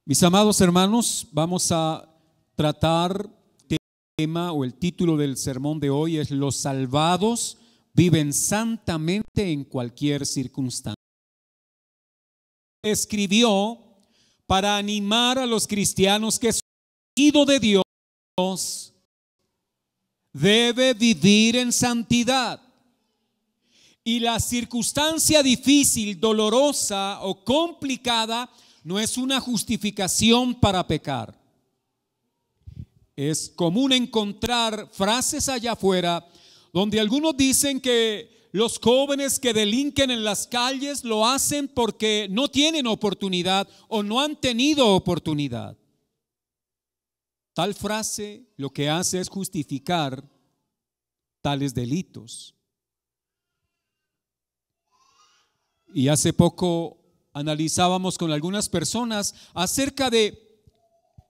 Mis amados hermanos, vamos a tratar el tema o el título del sermón de hoy es: los salvados viven santamente en cualquier circunstancia. Escribió para animar a los cristianos que su ungido de Dios debe vivir en santidad. Y la circunstancia difícil, dolorosa o complicada no es una justificación para pecar. Es común encontrar frases allá afuera donde algunos dicen que los jóvenes que delinquen en las calles lo hacen porque no tienen oportunidad o no han tenido oportunidad. Tal frase lo que hace es justificar tales delitos. Y hace poco analizábamos con algunas personas acerca de: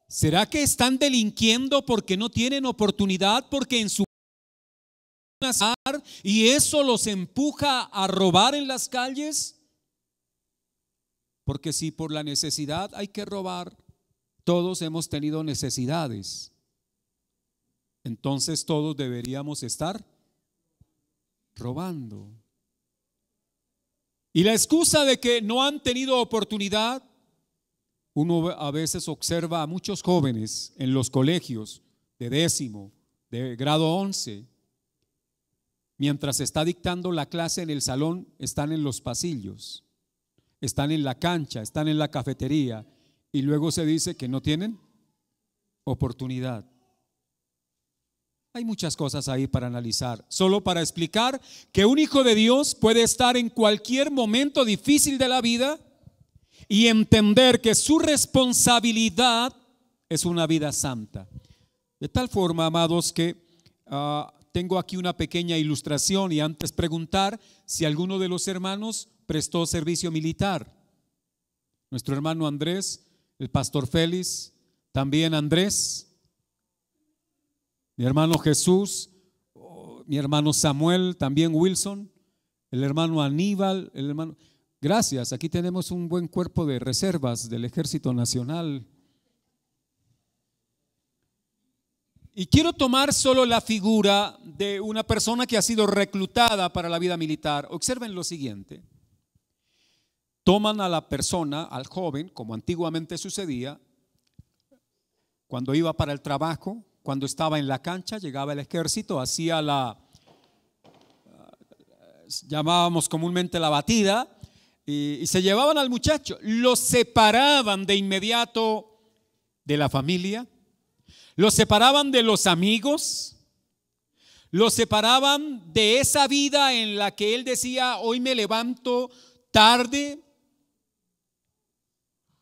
¿será que están delinquiendo porque no tienen oportunidad, porque en su y eso los empuja a robar en las calles? Porque si por la necesidad hay que robar, todos hemos tenido necesidades, entonces todos deberíamos estar robando. Y la excusa de que no han tenido oportunidad, uno a veces observa a muchos jóvenes en los colegios de 10º, de grado 11, mientras está dictando la clase en el salón, están en los pasillos, están en la cancha, están en la cafetería, y luego se dice que no tienen oportunidad. Hay muchas cosas ahí para analizar, solo para explicar que un hijo de Dios puede estar en cualquier momento difícil de la vida y entender que su responsabilidad es una vida santa. De tal forma, amados, que tengo aquí una pequeña ilustración, y antes preguntar si alguno de los hermanos prestó servicio militar. Nuestro hermano Andrés, el pastor Félix, también Andrés, mi hermano Jesús, mi hermano Samuel, también Wilson, el hermano Aníbal, el hermano. Gracias, aquí tenemos un buen cuerpo de reservas del Ejército Nacional. Y quiero tomar solo la figura de una persona que ha sido reclutada para la vida militar. Observen lo siguiente: toman a la persona, al joven, como antiguamente sucedía, cuando iba para el trabajo, cuando estaba en la cancha, llegaba el ejército, hacía llamábamos comúnmente la batida, y se llevaban al muchacho, lo separaban de inmediato de la familia, lo separaban de los amigos, lo separaban de esa vida en la que él decía: hoy me levanto tarde,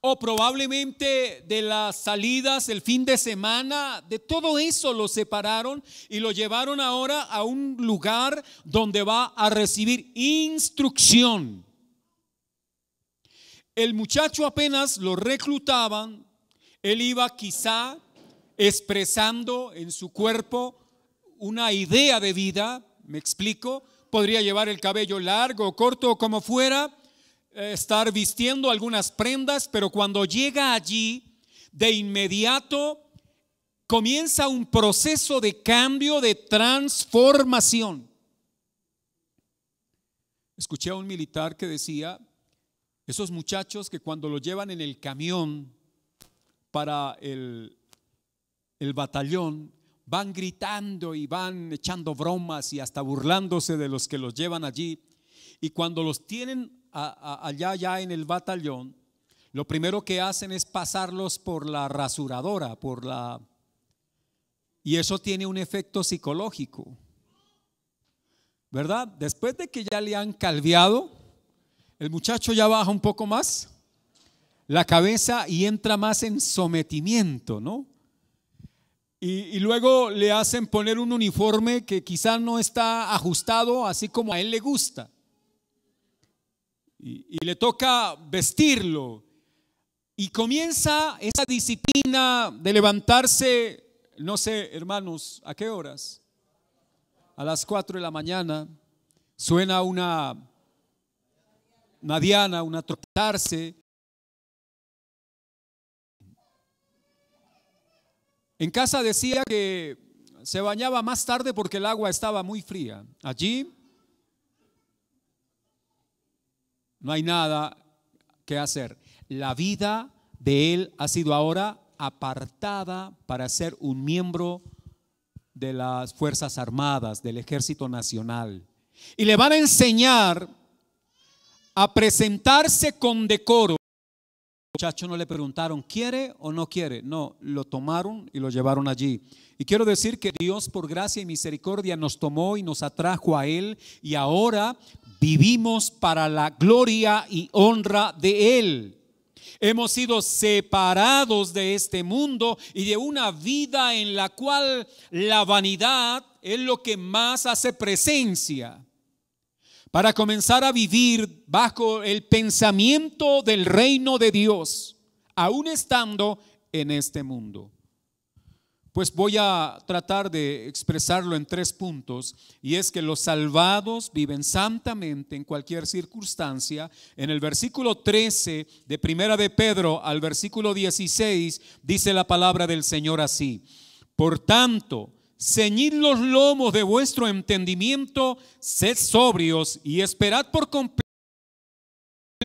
o probablemente de las salidas el fin de semana. De todo eso lo separaron y lo llevaron ahora a un lugar donde va a recibir instrucción. El muchacho apenas lo reclutaban, él iba quizá expresando en su cuerpo una idea de vida, me explico, podría llevar el cabello largo o corto o como fuera, estar vistiendo algunas prendas, pero cuando llega allí, de inmediato comienza un proceso de cambio, de transformación. Escuché a un militar que decía: esos muchachos que cuando lo llevan en el camión para el batallón, van gritando y van echando bromas y hasta burlándose de los que los llevan allí, y cuando los tienen allá ya en el batallón, lo primero que hacen es pasarlos por la rasuradora, y eso tiene un efecto psicológico, ¿verdad? Después de que ya le han calviado, el muchacho ya baja un poco más la cabeza y entra más en sometimiento, ¿no? Y luego le hacen poner un uniforme que quizá no está ajustado así como a él le gusta. Y le toca vestirlo, y comienza esa disciplina de levantarse, no sé, hermanos, ¿a qué horas? A las 4 de la mañana suena una diana, una trotarse, En casa decía que se bañaba más tarde porque el agua estaba muy fría. Allí no hay nada que hacer. La vida de él ha sido ahora apartada para ser un miembro de las Fuerzas Armadas, del Ejército Nacional. Y le van a enseñar a presentarse con decoro. Al muchacho no le preguntaron, ¿quiere o no quiere? No, lo tomaron y lo llevaron allí. Y quiero decir que Dios, por gracia y misericordia, nos tomó y nos atrajo a Él, y ahora vivimos para la gloria y honra de Él. Hemos sido separados de este mundo y de una vida en la cual la vanidad es lo que más hace presencia, para comenzar a vivir bajo el pensamiento del reino de Dios, aún estando en este mundo. Pues voy a tratar de expresarlo en 3 puntos, y es que los salvados viven santamente en cualquier circunstancia. En el versículo 13 de Primera de Pedro al versículo 16 dice la palabra del Señor así: por tanto, ceñid los lomos de vuestro entendimiento, sed sobrios y esperad por completo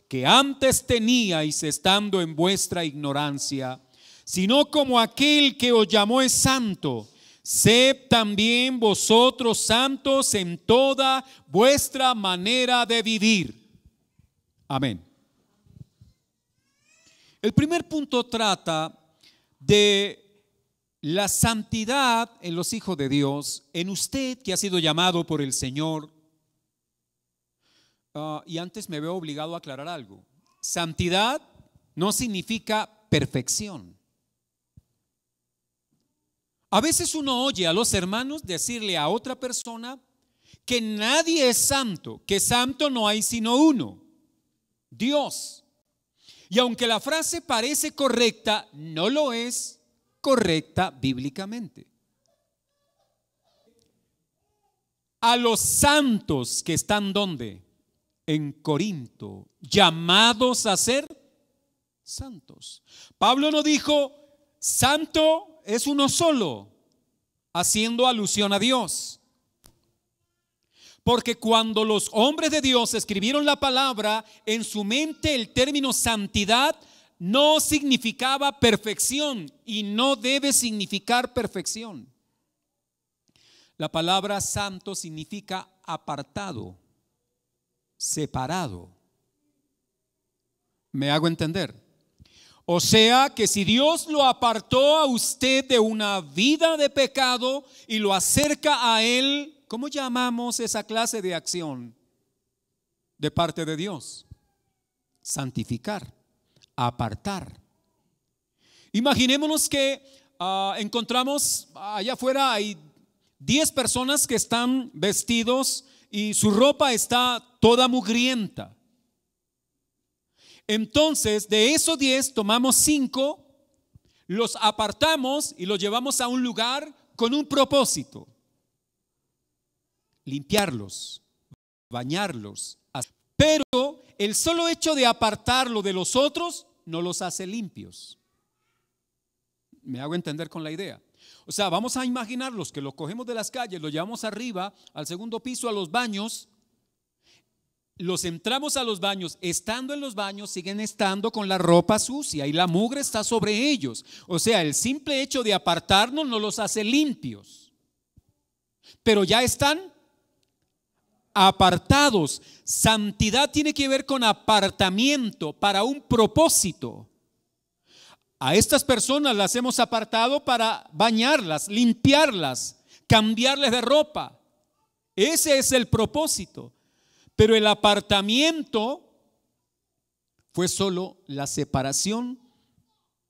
que antes teníais estando en vuestra ignorancia, sino como aquel que os llamó es santo, sed también vosotros santos en toda vuestra manera de vivir. Amén. El primer punto trata de la santidad en los hijos de Dios, en usted que ha sido llamado por el Señor. Y antes me veo obligado a aclarar algo. Santidad no significa perfección. A veces uno oye a los hermanos decirle a otra persona que nadie es santo, que santo no hay sino uno, Dios. Y aunque la frase parece correcta, no lo es correcta bíblicamente. A los santos que están ¿dónde? En Corinto, llamados a ser santos. Pablo no dijo santo es uno solo, haciendo alusión a Dios. Porque cuando los hombres de Dios escribieron la palabra, en su mente el término santidad no significaba perfección y no debe significar perfección. La palabra santo significa apartado, separado. ¿Me hago entender? O sea que si Dios lo apartó a usted de una vida de pecado y lo acerca a Él, ¿cómo llamamos esa clase de acción de parte de Dios? Santificar, apartar. Imaginémonos que encontramos allá afuera hay 10 personas que están vestidos y su ropa está toda mugrienta. Entonces, de esos 10 tomamos 5, los apartamos y los llevamos a un lugar con un propósito: limpiarlos, bañarlos. Pero el solo hecho de apartarlo de los otros no los hace limpios. ¿Me hago entender con la idea? O sea, vamos a imaginarlos que los cogemos de las calles, los llevamos arriba al segundo piso a los baños. Los entramos a los baños, estando en los baños siguen estando con la ropa sucia y la mugre está sobre ellos. O sea, el simple hecho de apartarnos no los hace limpios, pero ya están apartados. Santidad tiene que ver con apartamiento para un propósito. A estas personas las hemos apartado para bañarlas, limpiarlas, cambiarles de ropa. Ese es el propósito. Pero el apartamiento fue solo la separación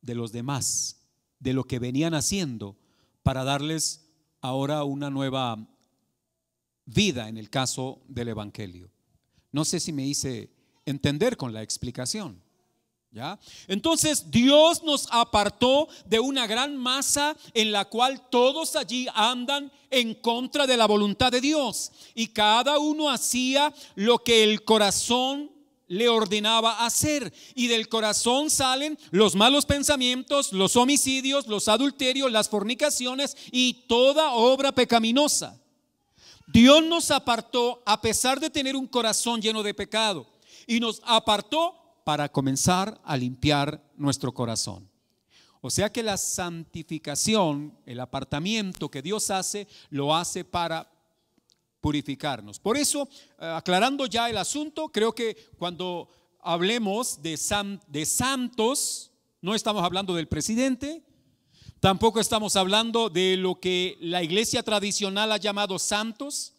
de los demás, de lo que venían haciendo, para darles ahora una nueva vida en el caso del Evangelio. No sé si me hice entender con la explicación. ¿Ya? Entonces Dios nos apartó de una gran masa en la cual todos allí andan en contra de la voluntad de Dios, y cada uno hacía lo que el corazón le ordenaba hacer. Y del corazón salen los malos pensamientos, los homicidios, los adulterios, las fornicaciones y toda obra pecaminosa. Dios nos apartó a pesar de tener un corazón lleno de pecado, y nos apartó para comenzar a limpiar nuestro corazón. O sea que la santificación, el apartamiento que Dios hace, lo hace para purificarnos. Por eso, aclarando ya el asunto, creo que cuando hablemos de santos, no estamos hablando del presidente, tampoco estamos hablando de lo que la iglesia tradicional ha llamado santos.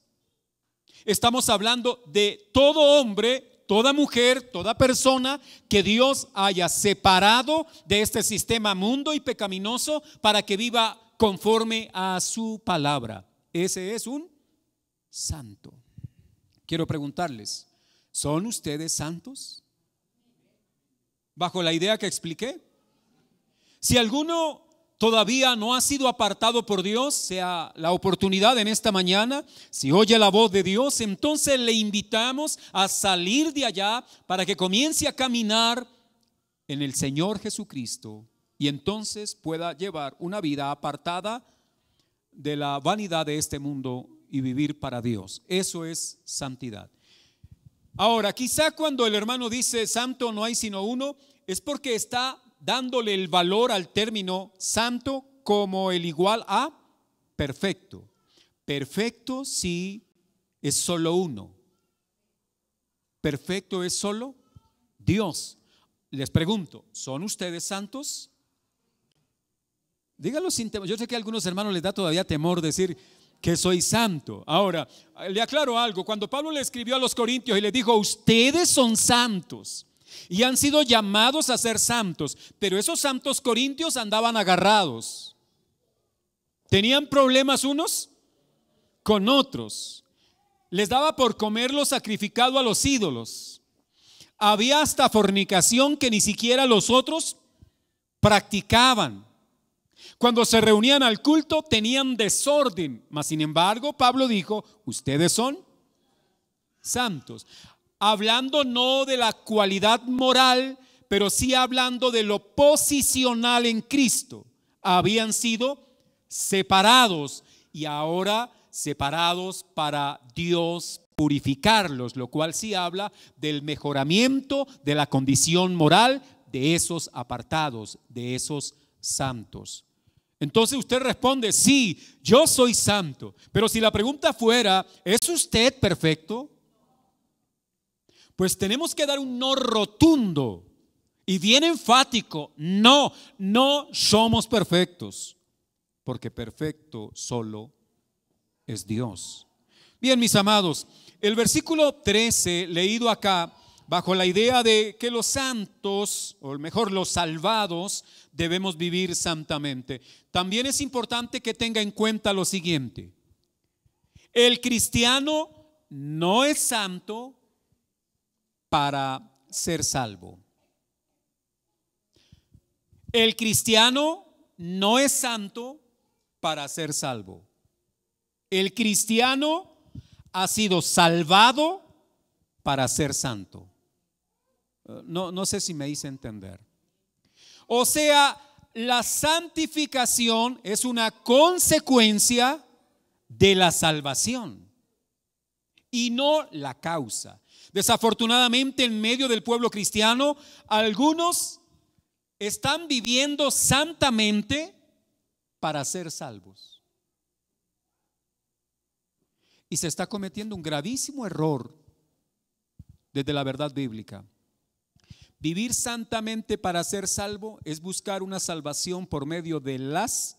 Estamos hablando de todo hombre, toda mujer, toda persona que Dios haya separado de este sistema mundo y pecaminoso para que viva conforme a su palabra. Ese es un santo. Quiero preguntarles, ¿son ustedes santos? Bajo la idea que expliqué. Si alguno todavía no ha sido apartado por Dios, sea la oportunidad en esta mañana, si oye la voz de Dios, entonces le invitamos a salir de allá para que comience a caminar en el Señor Jesucristo y entonces pueda llevar una vida apartada de la vanidad de este mundo y vivir para Dios. Eso es santidad. Ahora, quizá cuando el hermano dice santo no hay sino uno, es porque está dándole el valor al término santo como el igual a perfecto. Perfecto sí es solo uno. Perfecto es solo Dios. Les pregunto, ¿son ustedes santos? Díganlo sin temor. Yo sé que a algunos hermanos les da todavía temor decir que soy santo. Ahora, le aclaro algo. Cuando Pablo le escribió a los corintios y les dijo, ustedes son santos y han sido llamados a ser santos, pero esos santos corintios andaban agarrados. Tenían problemas unos con otros. Les daba por comer lo sacrificado a los ídolos. Había hasta fornicación que ni siquiera los otros practicaban. Cuando se reunían al culto tenían desorden, mas sin embargo Pablo dijo, ustedes son santos. Hablando no de la cualidad moral, pero sí hablando de lo posicional en Cristo. Habían sido separados y ahora separados para Dios purificarlos, lo cual sí habla del mejoramiento de la condición moral de esos apartados, de esos santos. Entonces usted responde, sí, yo soy santo. Pero si la pregunta fuera, ¿es usted perfecto? Pues tenemos que dar un no rotundo y bien enfático. No, no somos perfectos, porque perfecto solo es Dios. Bien, mis amados, el versículo 13 leído acá, bajo la idea de que los santos, o mejor los salvados, debemos vivir santamente. También es importante que tenga en cuenta lo siguiente: el cristiano no es santo para ser salvo. El cristiano no es santo para ser salvo. El cristiano ha sido salvado para ser santo. No sé si me hice entender. O sea, la santificación es una consecuencia de la salvación y no la causa. Desafortunadamente, en medio del pueblo cristiano, algunos están viviendo santamente para ser salvos. Y se está cometiendo un gravísimo error desde la verdad bíblica. Vivir santamente para ser salvo es buscar una salvación por medio de las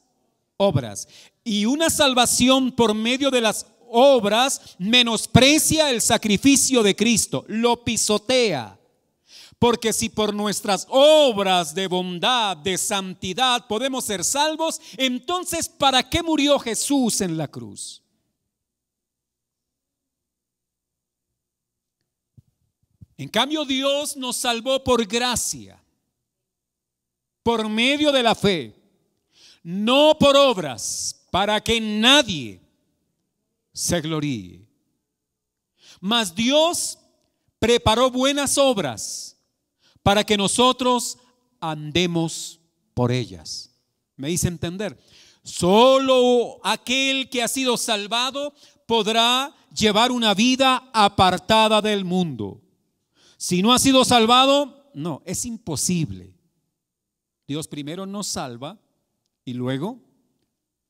obras. Y una salvación por medio de las obras menosprecia el sacrificio de Cristo, lo pisotea. Porque si por nuestras obras de bondad, de santidad podemos ser salvos, entonces ¿para qué murió Jesús en la cruz? En cambio, Dios nos salvó por gracia, por medio de la fe, no por obras, para que nadie se gloríe. Mas Dios, preparó buenas obras para que nosotros andemos por ellas. Me hice entender. Solo aquel que ha sido salvado podrá llevar una vida apartada del mundo. Si no ha sido salvado, no, es imposible. Dios primero nos salva y luego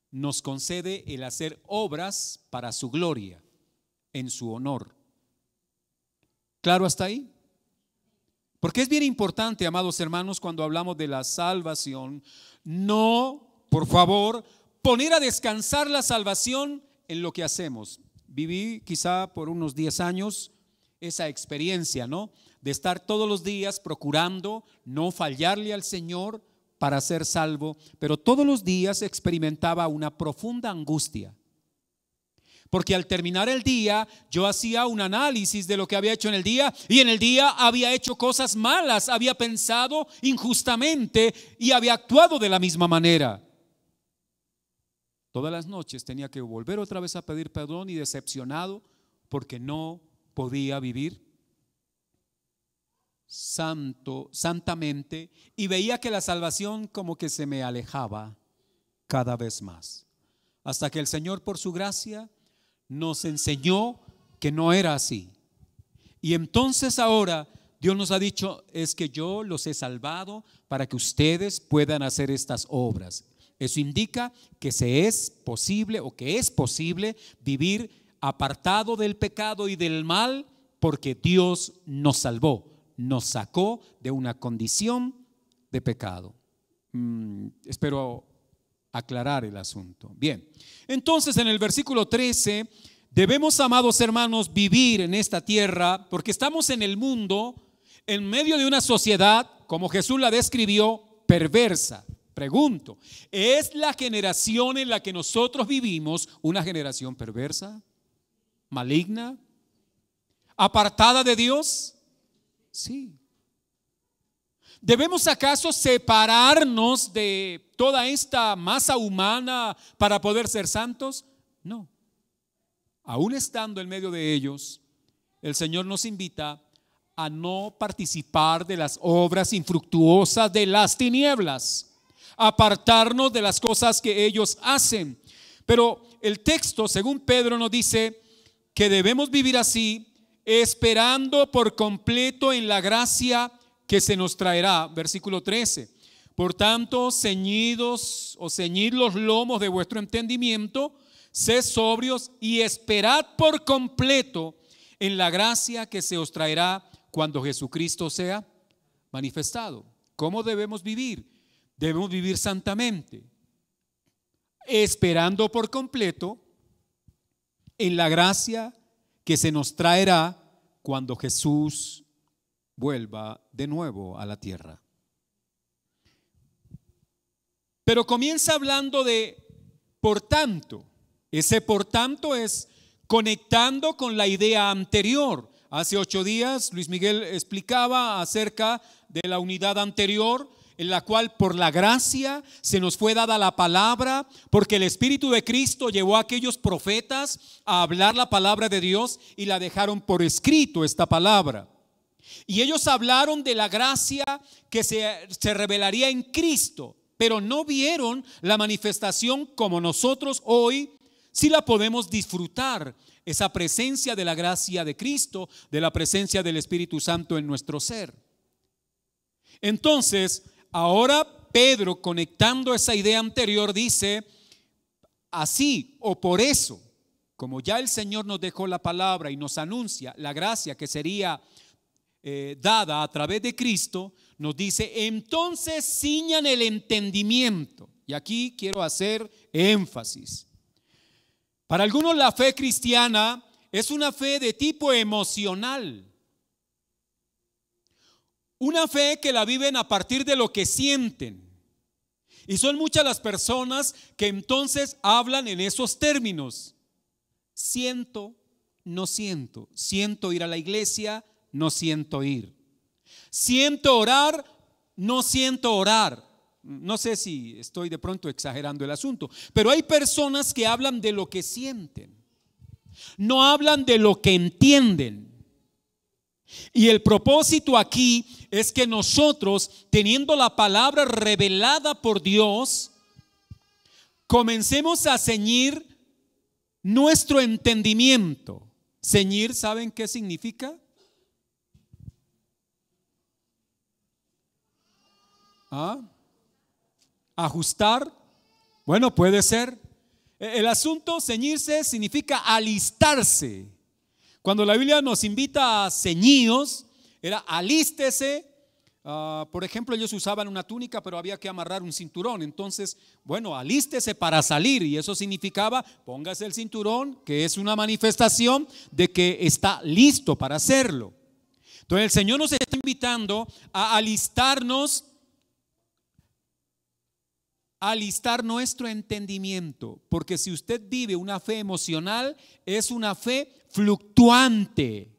nos concede el hacer obras para su gloria, en su honor. ¿Claro hasta ahí? Porque es bien importante, amados hermanos, cuando hablamos de la salvación, no, por favor, poner a descansar la salvación en lo que hacemos. Viví quizá por unos 10 años esa experiencia, ¿no? De estar todos los días procurando no fallarle al Señor para ser salvo, pero todos los días experimentaba una profunda angustia. Porque al terminar el día, yo hacía un análisis de lo que había hecho en el día, y en el día había hecho cosas malas, había pensado injustamente y había actuado de la misma manera. Todas las noches tenía que volver otra vez a pedir perdón y decepcionado porque no podía vivir santamente, y veía que la salvación como que se me alejaba cada vez más. Hasta que el Señor, por su gracia, nos enseñó que no era así. Y entonces ahora Dios nos ha dicho: es que yo los he salvado para que ustedes puedan hacer estas obras. Eso indica que es posible vivir apartado del pecado y del mal, porque Dios nos salvó, nos sacó de una condición de pecado. Espero aclarar el asunto. Bien, entonces en el versículo 13 debemos, amados hermanos, vivir en esta tierra, porque estamos en el mundo, en medio de una sociedad, como Jesús la describió, perversa. Pregunto, ¿es la generación en la que nosotros vivimos una generación perversa, maligna, apartada de Dios? Sí. ¿Debemos acaso separarnos de toda esta masa humana para poder ser santos? No. Aún estando en medio de ellos, el Señor nos invita a no participar de las obras infructuosas de las tinieblas, apartarnos de las cosas que ellos hacen. Pero el texto, según Pedro, nos dice que debemos vivir así, esperando por completo en la gracia que se nos traerá. Versículo 13. Por tanto, ceñid los lomos de vuestro entendimiento, sed sobrios y esperad por completo en la gracia que se os traerá cuando Jesucristo sea manifestado. ¿Cómo debemos vivir? Debemos vivir santamente, esperando por completo en la gracia que se nos traerá cuando Jesús vuelva de nuevo a la tierra. Pero comienza hablando de por tanto. Ese por tanto es conectando con la idea anterior. Hace 8 días Luis Miguel explicaba acerca de la unidad anterior, en la cual por la gracia se nos fue dada la palabra, porque el Espíritu de Cristo llevó a aquellos profetas a hablar la palabra de Dios y la dejaron por escrito esta palabra. Y ellos hablaron de la gracia que se revelaría en Cristo, pero no vieron la manifestación como nosotros hoy sí la podemos disfrutar, esa presencia de la gracia de Cristo, de la presencia del Espíritu Santo en nuestro ser. Entonces, ahora Pedro, conectando esa idea anterior, dice: así o por eso, como ya el Señor nos dejó la palabra y nos anuncia la gracia que sería dada a través de Cristo, nos dice: entonces ciñan el entendimiento. Y aquí quiero hacer énfasis. Para algunos la fe cristiana es una fe de tipo emocional. Una fe que la viven a partir de lo que sienten. Y son muchas las personas que entonces hablan en esos términos. Siento, no siento. Siento ir a la iglesia, no siento ir. Siento orar, no siento orar. No sé si estoy de pronto exagerando el asunto, pero hay personas que hablan de lo que sienten. No hablan de lo que entienden. Y el propósito aquí es que nosotros, teniendo la palabra revelada por Dios, comencemos a ceñir nuestro entendimiento. Ceñir, ¿saben qué significa? ¿Ah? Ajustar. Bueno, puede ser. El asunto, ceñirse, significa alistarse. Cuando la Biblia nos invita a ceñidos, era alístese. Por ejemplo, ellos usaban una túnica, pero había que amarrar un cinturón. Entonces, bueno, alístese para salir. Y eso significaba, póngase el cinturón, que es una manifestación de que está listo para hacerlo. Entonces, el Señor nos está invitando a alistarnos, alistar nuestro entendimiento, porque si usted vive una fe emocional, es una fe fluctuante.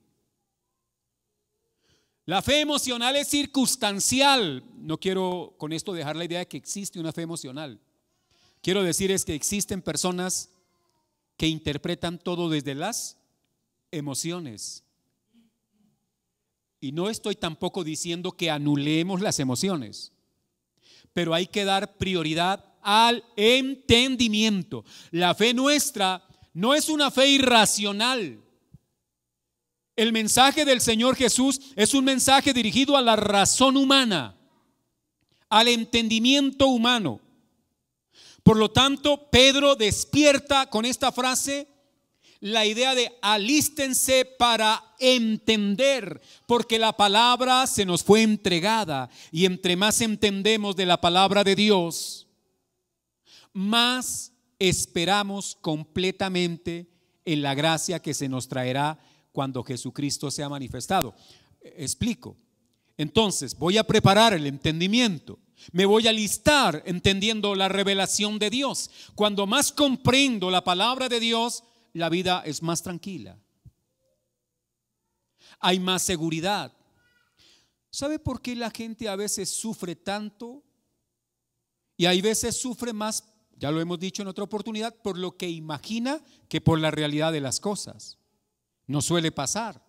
La fe emocional es circunstancial. No quiero con esto dejar la idea de que existe una fe emocional. Quiero decir es que existen personas que interpretan todo desde las emociones. Y no estoy tampoco diciendo que anulemos las emociones, pero hay que dar prioridad al entendimiento. La fe nuestra no es una fe irracional. El mensaje del Señor Jesús es un mensaje dirigido a la razón humana, al entendimiento humano. Por lo tanto, Pedro despierta con esta frase la idea de alístense para entender, porque la palabra se nos fue entregada, y entre más entendemos de la palabra de Dios, más esperamos completamente en la gracia que se nos traerá cuando Jesucristo sea manifestado. Explico. Entonces, voy a preparar el entendimiento. Me voy a alistar entendiendo la revelación de Dios. Cuando más comprendo la palabra de Dios, la vida es más tranquila. Hay más seguridad. ¿Sabe por qué la gente a veces sufre tanto? Y hay veces sufre más, ya lo hemos dicho en otra oportunidad, por lo que imagina que por la realidad de las cosas. No suele pasar.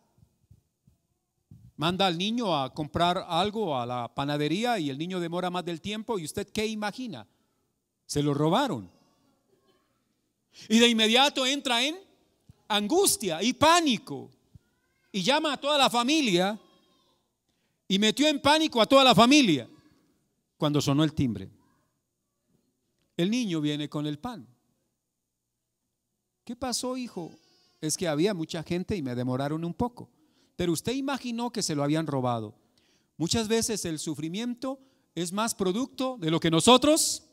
Manda al niño a comprar algo a la panadería y el niño demora más del tiempo, y usted ¿qué imagina? Se lo robaron. Y de inmediato entra en angustia y pánico y llama a toda la familia y metió en pánico a toda la familia cuando sonó el timbre. El niño viene con el pan. ¿Qué pasó, hijo? Es que había mucha gente y me demoraron un poco. Pero usted imaginó que se lo habían robado. Muchas veces el sufrimiento es más producto de lo que nosotros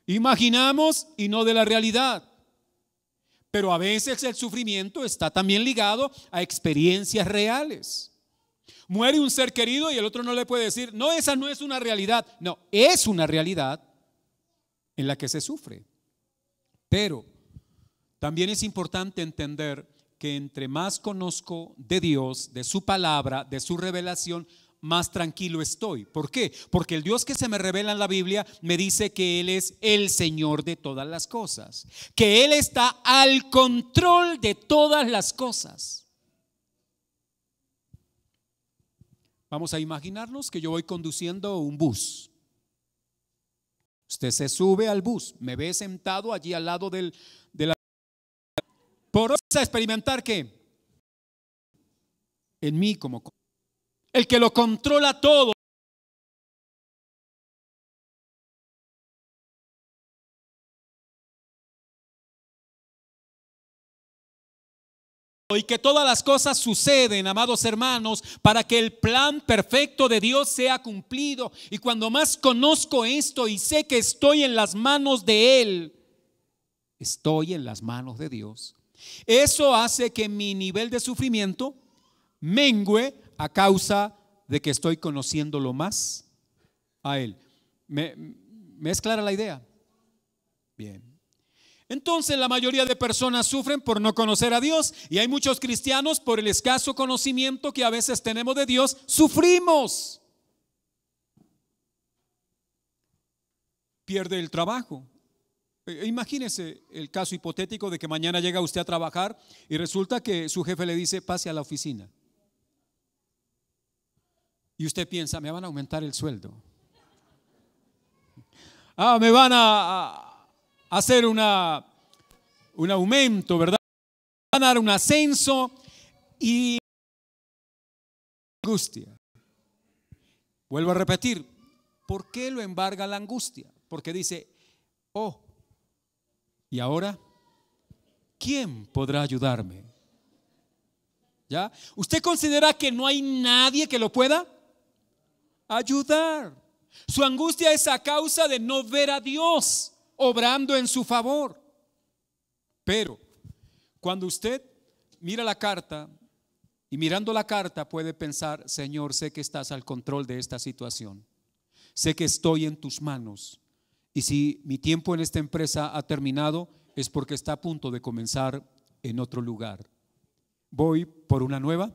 imaginamos y no de la realidad. Pero a veces el sufrimiento está también ligado a experiencias reales. Muere un ser querido y el otro no le puede decir, no, esa no es una realidad. No, es una realidad en la que se sufre. Pero también es importante entender que entre más conozco de Dios, de su palabra, de su revelación, más tranquilo estoy. ¿Por qué? Porque el Dios que se me revela en la Biblia me dice que Él es el Señor de todas las cosas, que Él está al control de todas las cosas. Vamos a imaginarnos que yo voy conduciendo un bus. Usted se sube al bus, me ve sentado allí al lado de la... Por a experimentar ¿qué? En mí como el que lo controla todo. Y que todas las cosas suceden, amados hermanos, para que el plan perfecto de Dios sea cumplido. Y cuando más conozco esto y sé que estoy en las manos de Él, estoy en las manos de Dios. Eso hace que mi nivel de sufrimiento mengüe a causa de que estoy conociéndolo más a Él. ¿Me es clara la idea? Bien. Entonces la mayoría de personas sufren por no conocer a Dios, y hay muchos cristianos por el escaso conocimiento que a veces tenemos de Dios, sufrimos. Pierde el trabajo. Imagínese el caso hipotético de que mañana llega usted a trabajar y resulta que su jefe le dice pase a la oficina. Y usted piensa, me van a aumentar el sueldo. Me van a hacer un aumento, ¿verdad? Van a dar un ascenso y angustia. Vuelvo a repetir, ¿por qué lo embarga la angustia? Porque dice, oh, ¿y ahora quién podrá ayudarme? ¿Ya? ¿Usted considera que no hay nadie que lo pueda ayudar? Su angustia es a causa de no ver a Dios obrando en su favor. Pero cuando usted mira la carta y mirando la carta puede pensar, Señor, sé que estás al control de esta situación. Sé que estoy en tus manos. Y si mi tiempo en esta empresa ha terminado, es porque está a punto de comenzar en otro lugar. Voy por una nueva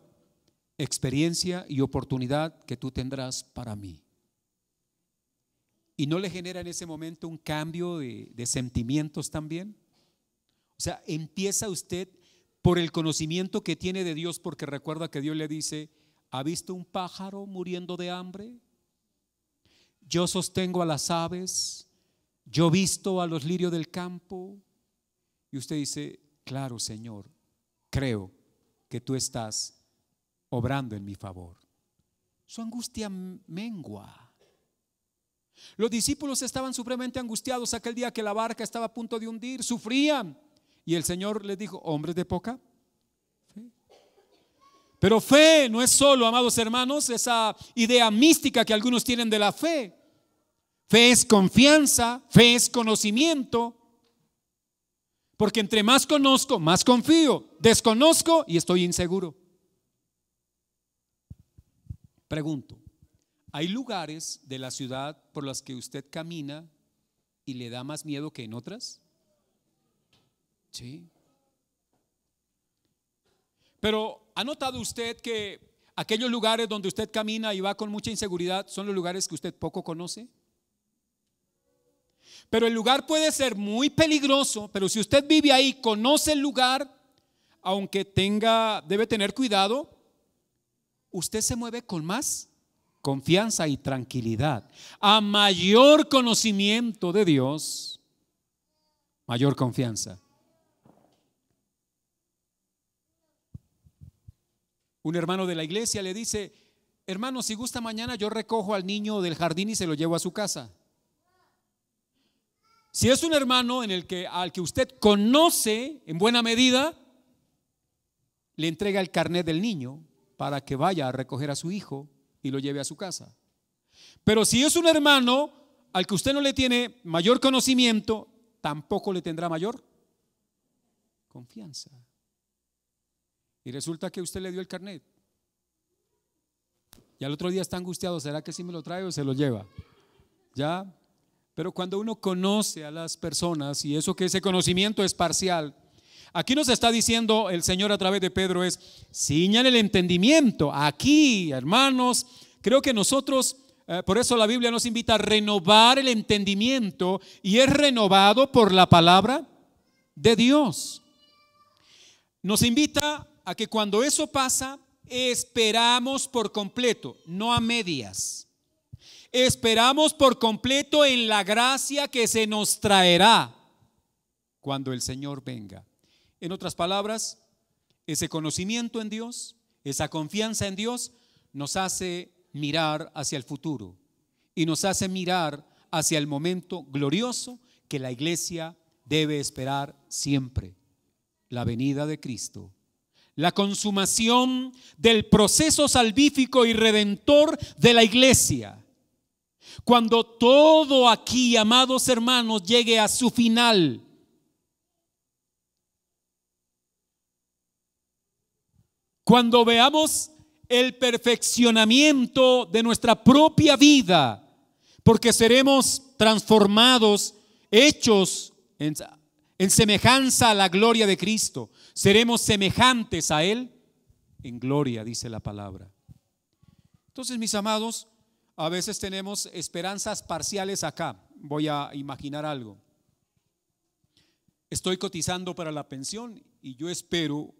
experiencia y oportunidad que tú tendrás para mí. ¿Y no le genera en ese momento un cambio de sentimientos también? O sea, empieza usted por el conocimiento que tiene de Dios, porque recuerda que Dios le dice, ¿ha visto un pájaro muriendo de hambre? Yo sostengo a las aves, yo visto a los lirios del campo. Y usted dice, claro, Señor, creo que tú estás obrando en mi favor. Su angustia mengua. Los discípulos estaban supremamente angustiados aquel día que la barca estaba a punto de hundir, sufrían. Y el Señor les dijo, hombres de poca fe. Pero fe no es solo, amados hermanos, esa idea mística que algunos tienen de la fe. Fe es confianza, fe es conocimiento. Porque entre más conozco, más confío. Desconozco y estoy inseguro. Pregunto, ¿hay lugares de la ciudad por los que usted camina y le da más miedo que en otras? Sí. Pero ¿ha notado usted que aquellos lugares donde usted camina y va con mucha inseguridad son los lugares que usted poco conoce? Pero el lugar puede ser muy peligroso, pero si usted vive ahí, conoce el lugar, aunque debe tener cuidado, usted se mueve con más confianza y tranquilidad. A mayor conocimiento de Dios, mayor confianza. Un hermano de la iglesia le dice, hermano, si gusta mañana yo recojo al niño del jardín y se lo llevo a su casa. Si es un hermano al que usted conoce en buena medida, le entrega el carnet del niño para que vaya a recoger a su hijo y lo lleve a su casa. Pero si es un hermano al que usted no le tiene mayor conocimiento, tampoco le tendrá mayor confianza. Y resulta que usted le dio el carnet y al otro día está angustiado, ¿será que sí me lo trae o se lo lleva? ¿Ya? Pero cuando uno conoce a las personas, y eso que ese conocimiento es parcial, aquí nos está diciendo el Señor a través de Pedro es, ciñan el entendimiento. Aquí, hermanos, creo que nosotros, por eso la Biblia nos invita a renovar el entendimiento, y es renovado por la palabra de Dios. Nos invita a que cuando eso pasa, esperamos por completo, no a medias. Esperamos por completo en la gracia que se nos traerá cuando el Señor venga. En otras palabras, ese conocimiento en Dios, esa confianza en Dios nos hace mirar hacia el futuro y nos hace mirar hacia el momento glorioso que la iglesia debe esperar siempre: la venida de Cristo, la consumación del proceso salvífico y redentor de la iglesia. Cuando todo aquí, amados hermanos, llegue a su final, cuando veamos el perfeccionamiento de nuestra propia vida, porque seremos transformados, hechos en semejanza a la gloria de Cristo, seremos semejantes a Él en gloria, dice la palabra. Entonces, mis amados, a veces tenemos esperanzas parciales acá. Voy a imaginar algo. Estoy cotizando para la pensión y yo espero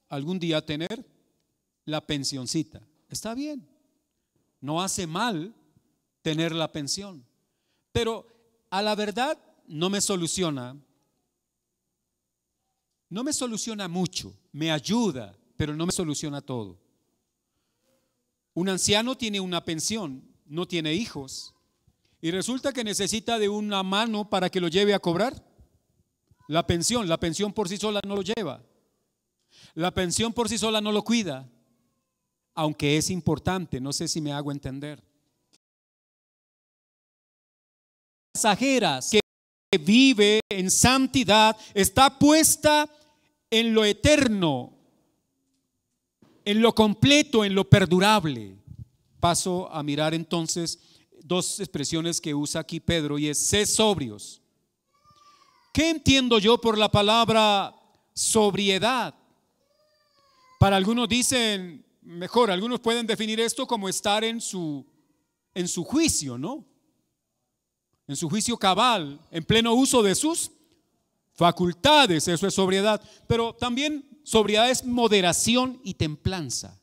algún día tener la pensioncita. Está bien. no hace mal tener la pensión, pero a la verdad no me soluciona mucho, me ayuda, pero no me soluciona todo. Un anciano tiene una pensión, no tiene hijos, y resulta que necesita de una mano para que lo lleve a cobrar. La pensión por sí sola no lo lleva. La pensión por sí sola no lo cuida, aunque es importante, no sé si me hago entender. Pasajeras que vive en santidad está puesta en lo eterno, en lo completo, en lo perdurable. Paso a mirar entonces dos expresiones que usa aquí Pedro, y es: sed sobrios. ¿Qué entiendo yo por la palabra sobriedad? Para algunos dicen, mejor, algunos pueden definir esto como estar en su juicio, ¿no? En su juicio cabal, en pleno uso de sus facultades, eso es sobriedad. Pero también sobriedad es moderación y templanza.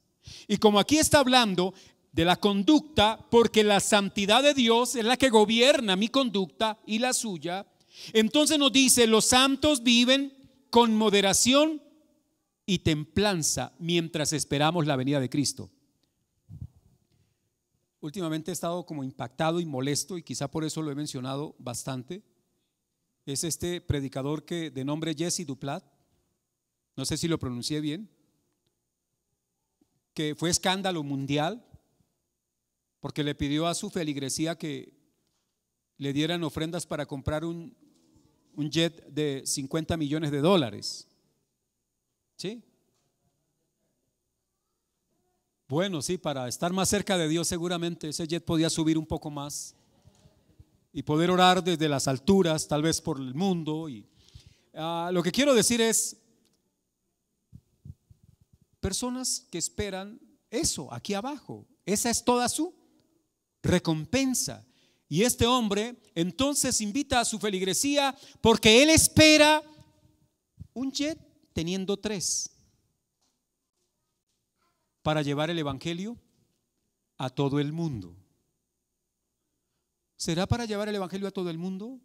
Y como aquí está hablando de la conducta, porque la santidad de Dios es la que gobierna mi conducta y la suya, entonces nos dice: los santos viven con moderación y templanza mientras esperamos la venida de Cristo. Últimamente he estado como impactado y molesto, y quizá por eso lo he mencionado bastante. Es este predicador que de nombre Jesse Duplat, no sé si lo pronuncié bien, que fue escándalo mundial porque le pidió a su feligresía que le dieran ofrendas para comprar un jet de $50 millones. ¿Sí? Bueno, sí, para estar más cerca de Dios seguramente ese jet podía subir un poco más y poder orar desde las alturas, tal vez por el mundo. Lo que quiero decir es, personas que esperan eso aquí abajo, esa es toda su recompensa. Y este hombre entonces invita a su feligresía porque él espera un jet teniendo 3 para llevar el evangelio a todo el mundo. ¿Será para llevar el evangelio a todo el mundo?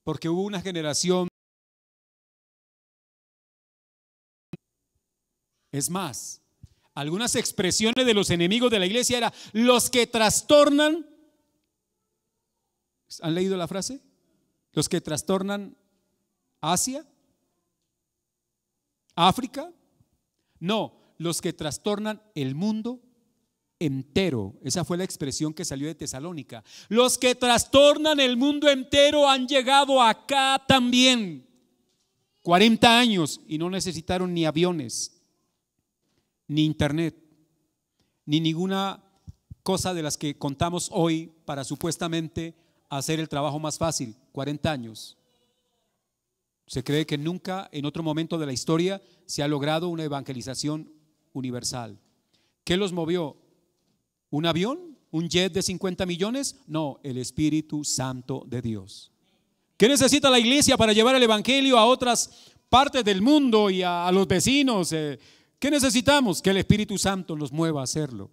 Porque hubo una generación, es más, algunas expresiones de los enemigos de la iglesia era los que trastornan. ¿Han leído la frase? Los que trastornan Asia, África. No, los que trastornan el mundo entero. Esa fue la expresión que salió de Tesalónica. Los que trastornan el mundo entero han llegado acá también. 40 años y no necesitaron ni aviones, ni internet, ni ninguna cosa de las que contamos hoy para supuestamente hacer el trabajo más fácil. 40 años. Se cree que nunca en otro momento de la historia se ha logrado una evangelización universal. ¿Qué los movió? ¿Un avión? ¿Un jet de 50 millones? No, el Espíritu Santo de Dios. ¿Qué necesita la iglesia para llevar el evangelio a otras partes del mundo y a los vecinos? ¿Qué necesitamos? Que el Espíritu Santo nos mueva a hacerlo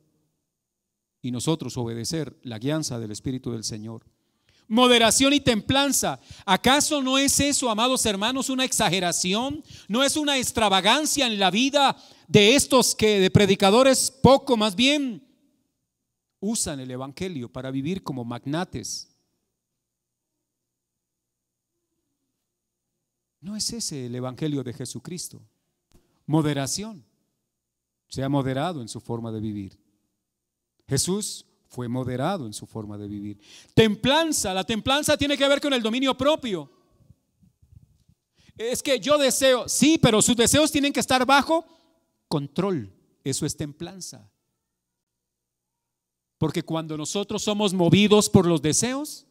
y nosotros obedecer la guianza del Espíritu del Señor. Moderación y templanza. ¿Acaso no es eso, amados hermanos, una exageración? ¿No es una extravagancia en la vida de estos que de predicadores poco más bien usan el evangelio para vivir como magnates? No es ese el evangelio de Jesucristo. Moderación. Sea moderado en su forma de vivir. Jesús fue moderado en su forma de vivir. Templanza, la templanza tiene que ver con el dominio propio. Es que yo deseo, sí, pero sus deseos tienen que estar bajo control. Eso es templanza. Porque cuando nosotros somos movidos por los deseos,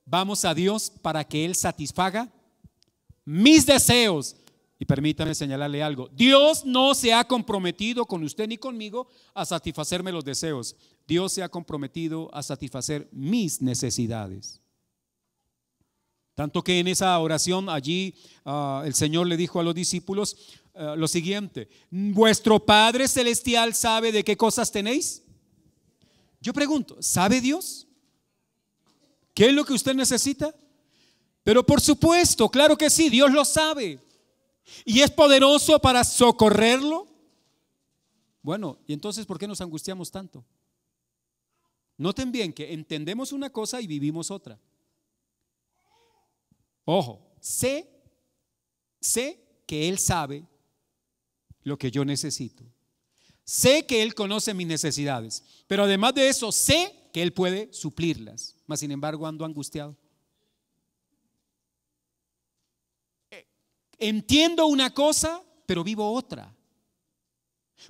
vamos a Dios para que Él satisfaga mis deseos. Y permítame señalarle algo: Dios no se ha comprometido con usted ni conmigo a satisfacerme los deseos. Dios se ha comprometido a satisfacer mis necesidades. Tanto que en esa oración allí el Señor le dijo a los discípulos lo siguiente: vuestro Padre Celestial sabe de qué cosas tenéis. Yo pregunto, ¿sabe Dios qué es lo que usted necesita? Pero por supuesto, claro que sí, Dios lo sabe y es poderoso para socorrerlo. Bueno, y entonces ¿por qué nos angustiamos tanto? Noten bien que entendemos una cosa y vivimos otra. Ojo, sé que Él sabe lo que yo necesito. Sé que Él conoce mis necesidades, pero además de eso sé que Él puede suplirlas. Mas sin embargo ando angustiado. Entiendo una cosa, pero vivo otra.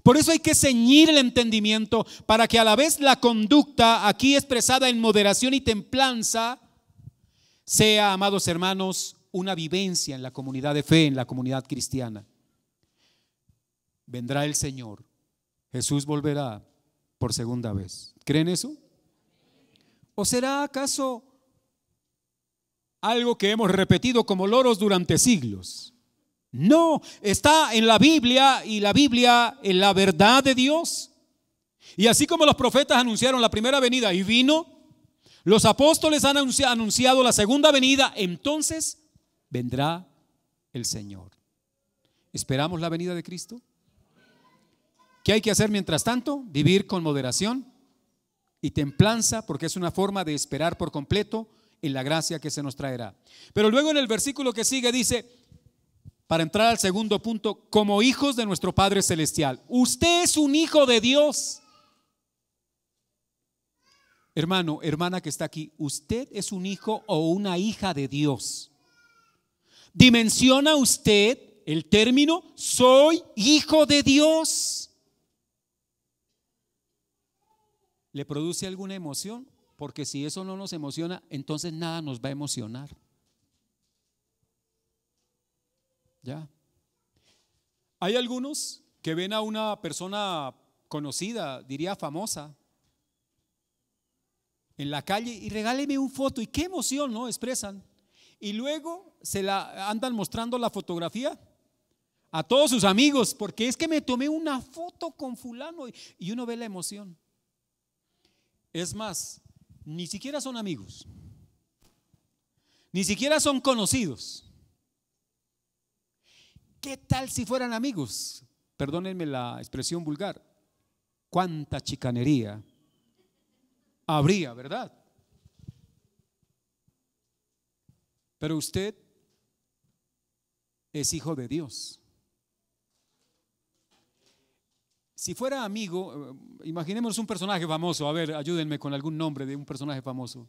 Por eso hay que ceñir el entendimiento para que a la vez la conducta aquí expresada en moderación y templanza sea, amados hermanos, una vivencia en la comunidad de fe, en la comunidad cristiana. Vendrá el Señor, Jesús volverá por segunda vez. ¿Creen eso? ¿O será acaso algo que hemos repetido como loros durante siglos? No, está en la Biblia, y la Biblia en la verdad de Dios. Y así como los profetas anunciaron la primera venida y vino, los apóstoles han anunciado la segunda venida, entonces vendrá el Señor. ¿Esperamos la venida de Cristo? ¿Qué hay que hacer mientras tanto? Vivir con moderación y templanza, porque es una forma de esperar por completo en la gracia que se nos traerá. Pero luego en el versículo que sigue dice, para entrar al segundo punto, como hijos de nuestro Padre Celestial. Usted es un hijo de Dios. Hermano, hermana que está aquí, usted es un hijo o una hija de Dios. ¿Dimensiona usted el término soy hijo de Dios? ¿Le produce alguna emoción? Porque si eso no nos emociona, entonces nada nos va a emocionar. ¿Ya? Hay algunos que ven a una persona conocida, diría famosa, en la calle y regáleme un foto, y qué emoción, ¿no? Expresan. Y luego se la andan mostrando la fotografía a todos sus amigos, porque es que me tomé una foto con fulano, y uno ve la emoción. Es más, ni siquiera son amigos, ni siquiera son conocidos. ¿Qué tal si fueran amigos? Perdónenme la expresión vulgar. ¿Cuánta chicanería habría, verdad? Pero usted es hijo de Dios. Si fuera amigo, imaginemos un personaje famoso. A ver, ayúdenme con algún nombre de un personaje famoso.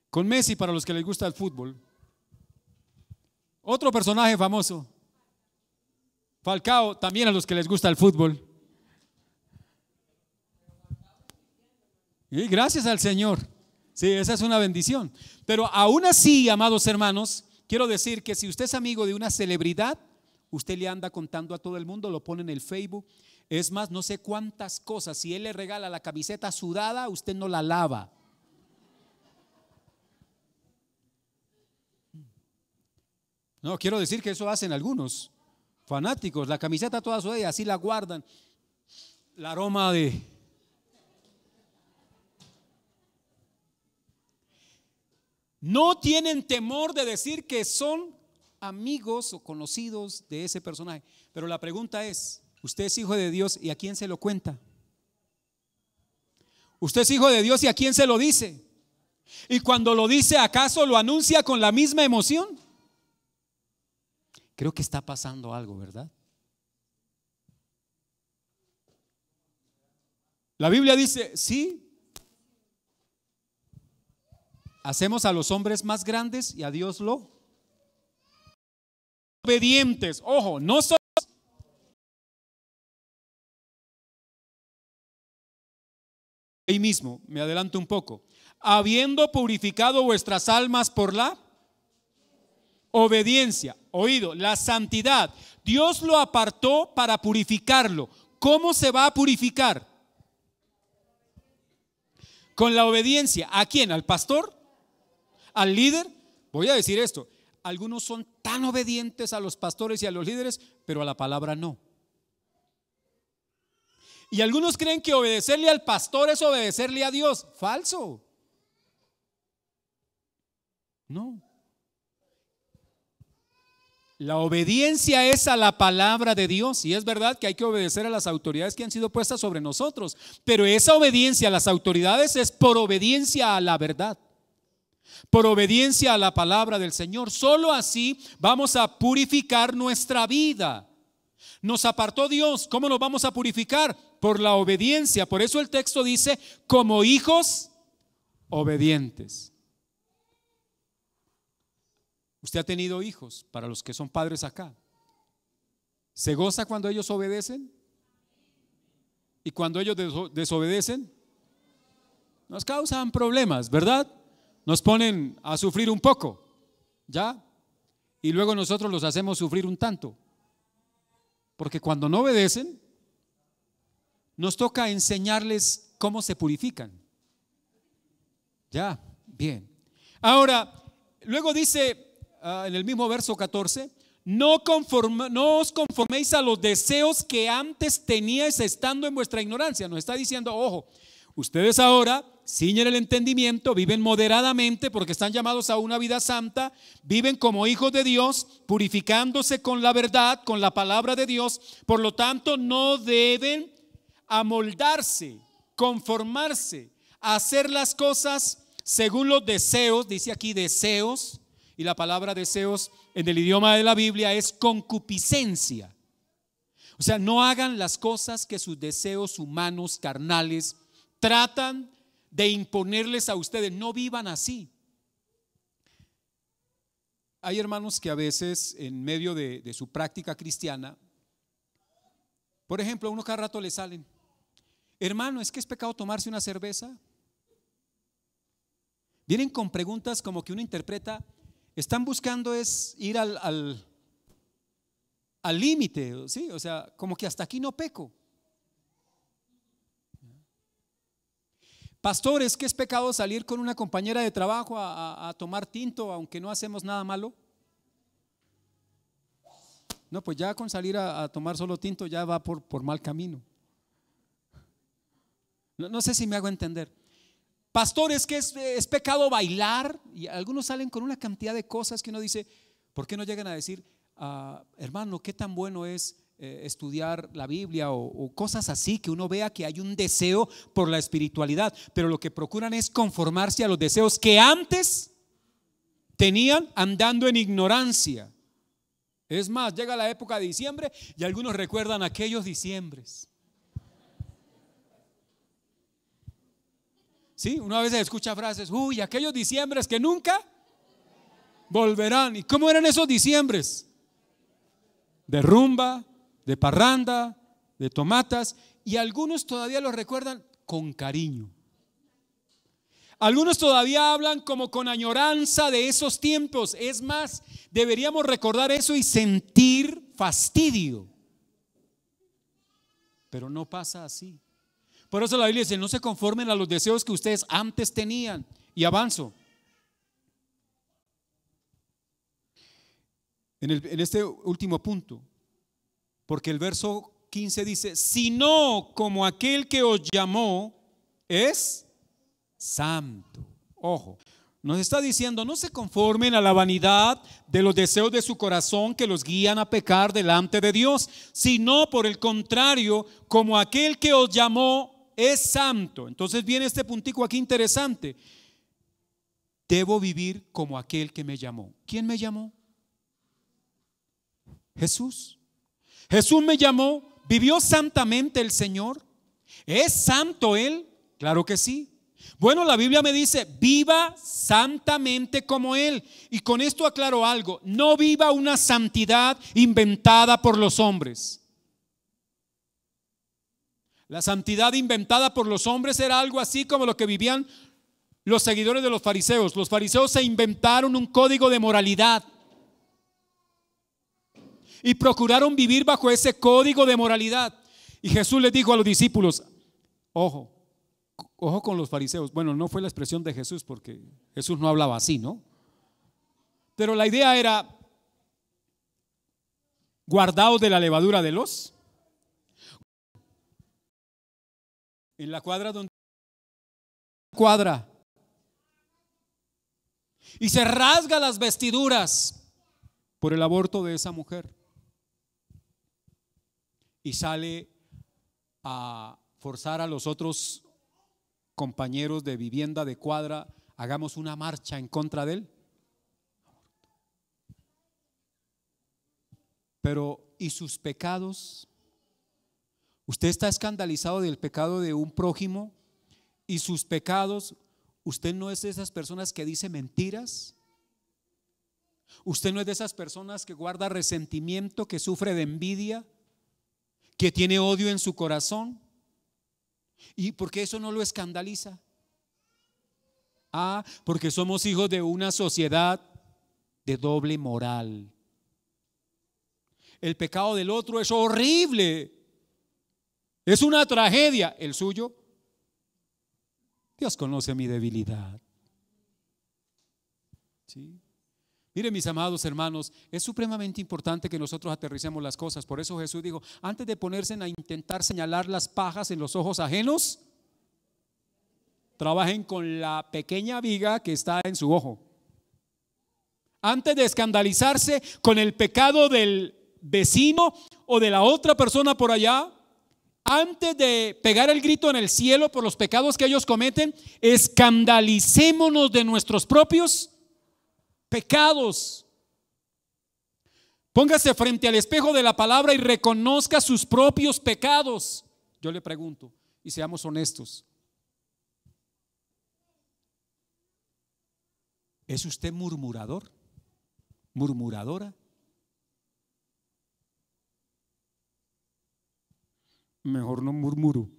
Con Messi, para los que les gusta el fútbol. Otro personaje famoso, Falcao, también a los que les gusta el fútbol. Y gracias al Señor. Sí, esa es una bendición. Pero aún así, amados hermanos, quiero decir que si usted es amigo de una celebridad, usted le anda contando a todo el mundo, lo pone en el Facebook. Es más, no sé cuántas cosas. Si él le regala la camiseta sudada, usted no la lava. No, quiero decir que eso hacen algunos fanáticos, la camiseta toda sudada y así la guardan. El aroma de... No tienen temor de decir que son amigos o conocidos de ese personaje. Pero la pregunta es, ¿usted es hijo de Dios y a quién se lo cuenta? ¿Usted es hijo de Dios y a quién se lo dice? Y cuando lo dice, ¿acaso lo anuncia con la misma emoción? Creo que está pasando algo, ¿verdad? La Biblia dice, sí, hacemos a los hombres más grandes y a Dios lo obedientes. Ojo, no somos ahí mismo, me adelanto un poco. Habiendo purificado vuestras almas por la obediencia, oído, la santidad. Dios lo apartó para purificarlo. ¿Cómo se va a purificar? Con la obediencia. ¿A quién? ¿Al pastor? ¿Al líder? Voy a decir esto, algunos son tan obedientes a los pastores y a los líderes, pero a la palabra no. Y algunos creen que obedecerle al pastor es obedecerle a Dios. Falso. No. La obediencia es a la palabra de Dios, y es verdad que hay que obedecer a las autoridades que han sido puestas sobre nosotros, pero esa obediencia a las autoridades es por obediencia a la verdad, por obediencia a la palabra del Señor. Solo así vamos a purificar nuestra vida. Nos apartó Dios, ¿cómo nos vamos a purificar? Por la obediencia. Por eso el texto dice, como hijos obedientes. Usted ha tenido hijos, para los que son padres acá. ¿Se goza cuando ellos obedecen? ¿Y cuando ellos desobedecen? Nos causan problemas, ¿verdad? Nos ponen a sufrir un poco, ¿ya? Y luego nosotros los hacemos sufrir un tanto. Porque cuando no obedecen, nos toca enseñarles cómo se purifican. Ya, bien. Ahora, luego dice en el mismo verso 14, no os conforméis a los deseos que antes teníais estando en vuestra ignorancia. Nos está diciendo, ojo, ustedes ahora ciñen el entendimiento, viven moderadamente porque están llamados a una vida santa, viven como hijos de Dios, purificándose con la verdad, con la palabra de Dios. Por lo tanto, no deben amoldarse, conformarse, hacer las cosas según los deseos. Dice aquí deseos, y la palabra deseos en el idioma de la Biblia es concupiscencia. O sea, no hagan las cosas que sus deseos humanos, carnales, tratan de imponerles a ustedes. No vivan así. Hay hermanos que a veces en medio de su práctica cristiana, por ejemplo, a uno cada rato le salen, hermano, ¿es que es pecado tomarse una cerveza? Vienen con preguntas como que uno interpreta, están buscando es ir al límite, ¿sí? O sea, como que hasta aquí no peco. Pastor, ¿es que es pecado salir con una compañera de trabajo a tomar tinto aunque no hacemos nada malo? No, pues ya con salir a tomar solo tinto ya va por mal camino. No sé si me hago entender. Pastor, ¿es que es pecado bailar? Y algunos salen con una cantidad de cosas que uno dice, ¿por qué no llegan a decir, hermano, qué tan bueno es estudiar la Biblia o cosas así, que uno vea que hay un deseo por la espiritualidad, pero lo que procuran es conformarse a los deseos que antes tenían andando en ignorancia? Es más, llega la época de diciembre y algunos recuerdan aquellos diciembres. Sí, una vez escucha frases, uy, aquellos diciembres que nunca volverán. ¿Y cómo eran esos diciembres? De rumba, de parranda, de tomatas, y algunos todavía los recuerdan con cariño. Algunos todavía hablan como con añoranza de esos tiempos. Es más, deberíamos recordar eso y sentir fastidio. Pero no pasa así. Por eso la Biblia dice, no se conformen a los deseos que ustedes antes tenían. Y avanzo. En este último punto, porque el verso 15 dice, sino como aquel que os llamó es santo. Ojo, nos está diciendo, no se conformen a la vanidad de los deseos de su corazón que los guían a pecar delante de Dios, sino por el contrario, como aquel que os llamó es santo. Entonces viene este puntico aquí interesante. Debo vivir como aquel que me llamó. ¿Quién me llamó? Jesús. Jesús me llamó. ¿Vivió santamente el Señor? ¿Es santo Él? Claro que sí. Bueno, la Biblia me dice, viva santamente como Él. Y con esto aclaro algo, no viva una santidad inventada por los hombres. La santidad inventada por los hombres era algo así como lo que vivían los seguidores de los fariseos. Los fariseos se inventaron un código de moralidad y procuraron vivir bajo ese código de moralidad. Y Jesús les dijo a los discípulos, ojo con los fariseos. Bueno, no fue la expresión de Jesús porque Jesús no hablaba así, ¿no? Pero la idea era: guardaos de la levadura de los. En la cuadra donde cuadra. Y se rasga las vestiduras por el aborto de esa mujer. Y sale a forzar a los otros compañeros de vivienda de cuadra: hagamos una marcha en contra de él. Pero ¿y sus pecados? Usted está escandalizado del pecado de un prójimo y sus pecados. Usted no es de esas personas que dice mentiras. Usted no es de esas personas que guarda resentimiento, que sufre de envidia, que tiene odio en su corazón. ¿Y por qué eso no lo escandaliza? Porque somos hijos de una sociedad de doble moral. El pecado del otro es horrible, es una tragedia. El suyo, Dios conoce mi debilidad. ¿Sí? Miren, mis amados hermanos, es supremamente importante que nosotros aterricemos las cosas. Por eso Jesús dijo: antes de ponerse a intentar señalar las pajas en los ojos ajenos, trabajen con la pequeña viga que está en su ojo. Antes de escandalizarse con el pecado del vecino o de la otra persona por allá, antes de pegar el grito en el cielo por los pecados que ellos cometen, escandalicémonos de nuestros propios pecados. Póngase frente al espejo de la palabra y reconozca sus propios pecados. Yo le pregunto, y seamos honestos: ¿es usted murmurador? ¿Murmuradora? Mejor no murmuro.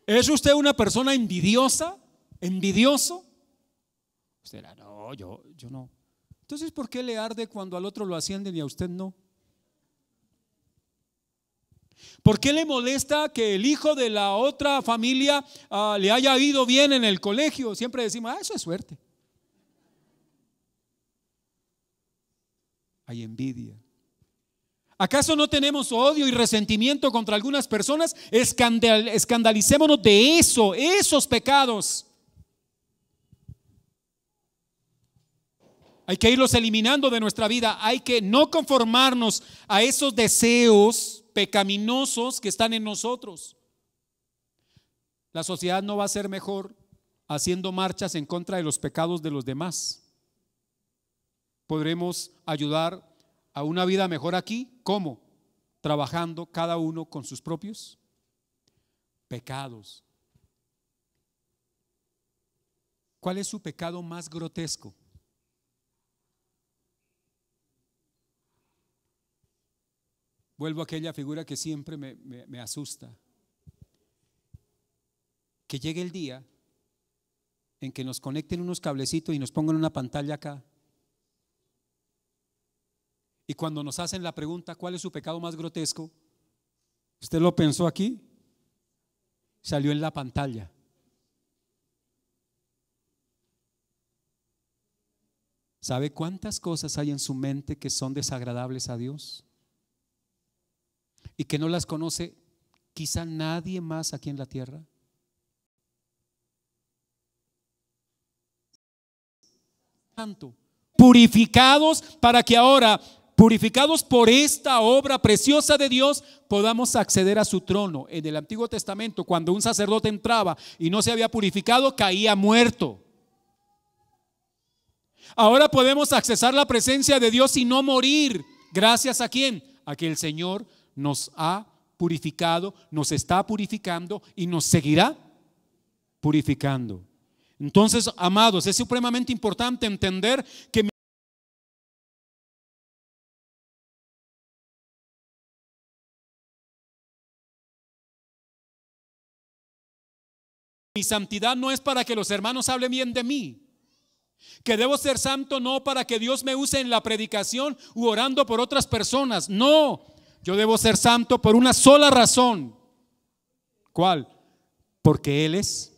¿Es usted una persona envidiosa? ¿Envidioso? Usted dirá: no, yo no. Entonces, ¿por qué le arde cuando al otro lo ascienden y a usted no? ¿Por qué le molesta que el hijo de la otra familia le haya ido bien en el colegio? Siempre decimos: eso es suerte. Hay envidia. ¿Acaso no tenemos odio y resentimiento contra algunas personas? Escandalicémonos de esos pecados. Hay que irlos eliminando de nuestra vida. Hay que no conformarnos a esos deseos pecaminosos que están en nosotros. La sociedad no va a ser mejor haciendo marchas en contra de los pecados de los demás. Podremos ayudar a una vida mejor aquí. ¿Cómo? Trabajando cada uno con sus propios pecados. ¿Cuál es su pecado más grotesco? Vuelvo a aquella figura que siempre me asusta. Que llegue el día en que nos conecten unos cablecitos y nos pongan una pantalla acá. Y cuando nos hacen la pregunta: ¿cuál es su pecado más grotesco? ¿Usted lo pensó aquí? Salió en la pantalla. ¿Sabe cuántas cosas hay en su mente que son desagradables a Dios? Y que no las conoce quizá nadie más aquí en la tierra. Tanto purificados para que ahora, purificados por esta obra preciosa de Dios, podamos acceder a su trono. En el Antiguo Testamento, cuando un sacerdote entraba y no se había purificado, caía muerto. Ahora podemos accesar la presencia de Dios y no morir. ¿Gracias a quién? A que el Señor nos ha purificado, nos está purificando y nos seguirá purificando. Entonces, amados, es supremamente importante entender que mi santidad no es para que los hermanos hablen bien de mí. Que debo ser santo no para que Dios me use en la predicación u orando por otras personas. No, yo debo ser santo por una sola razón. ¿Cuál? Porque Él es